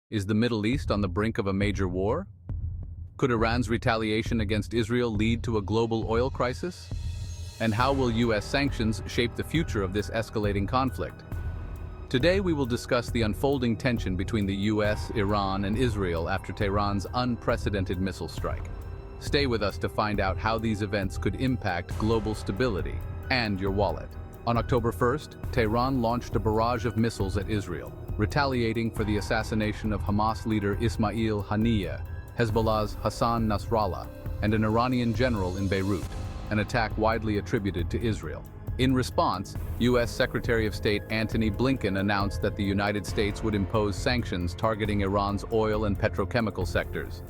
Is the Middle East on the brink of a major war? Could Iran's retaliation against Israel lead to a global oil crisis? And how will U.S. sanctions shape the future of this escalating conflict? Today we will discuss the unfolding tension between the U.S., Iran, and Israel after Tehran's unprecedented missile strike. Stay with us to find out how these events could impact global stability and your wallet. On October 1st, Tehran launched a barrage of missiles at Israel, retaliating for the assassination of Hamas leader Ismail Haniyeh, Hezbollah's Hassan Nasrallah, and an Iranian general in Beirut, an attack widely attributed to Israel. In response, U.S. Secretary of State Antony Blinken announced that the United States would impose sanctions targeting Iran's oil and petrochemical sectors.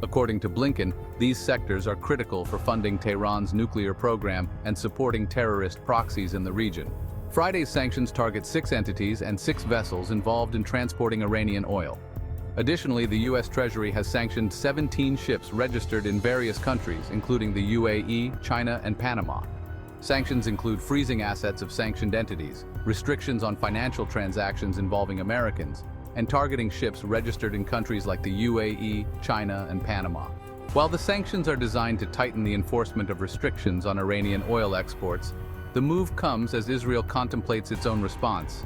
According to Blinken, these sectors are critical for funding Tehran's nuclear program and supporting terrorist proxies in the region. Friday's sanctions target 6 entities and 6 vessels involved in transporting Iranian oil. Additionally, the U.S. Treasury has sanctioned 17 ships registered in various countries, including the UAE, China, and Panama. Sanctions include freezing assets of sanctioned entities, restrictions on financial transactions involving Americans, and targeting ships registered in countries like the UAE, China, and Panama. While the sanctions are designed to tighten the enforcement of restrictions on Iranian oil exports, the move comes as Israel contemplates its own response.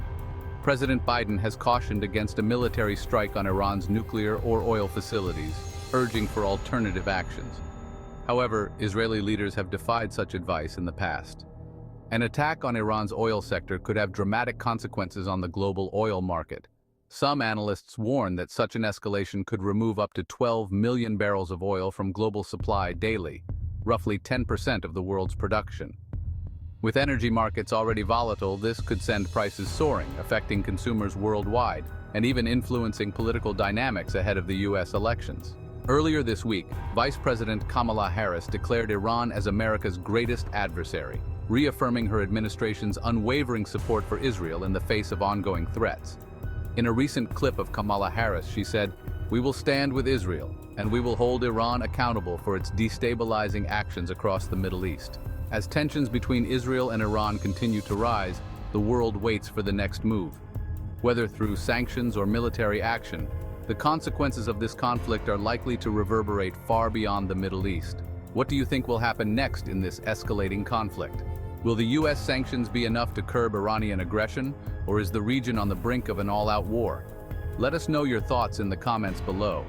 President Biden has cautioned against a military strike on Iran's nuclear or oil facilities, urging for alternative actions. However, Israeli leaders have defied such advice in the past. An attack on Iran's oil sector could have dramatic consequences on the global oil market. Some analysts warn that such an escalation could remove up to 12 million barrels of oil from global supply daily, roughly 10% of the world's production. With energy markets already volatile, this could send prices soaring, affecting consumers worldwide, and even influencing political dynamics ahead of the U.S. elections. Earlier this week, Vice President Kamala Harris declared Iran as America's greatest adversary, reaffirming her administration's unwavering support for Israel in the face of ongoing threats. In a recent clip of Kamala Harris, she said, "We will stand with Israel, and we will hold Iran accountable for its destabilizing actions across the Middle East." As tensions between Israel and Iran continue to rise, the world waits for the next move. Whether through sanctions or military action, the consequences of this conflict are likely to reverberate far beyond the Middle East. What do you think will happen next in this escalating conflict? Will the U.S. sanctions be enough to curb Iranian aggression, or is the region on the brink of an all-out war? Let us know your thoughts in the comments below.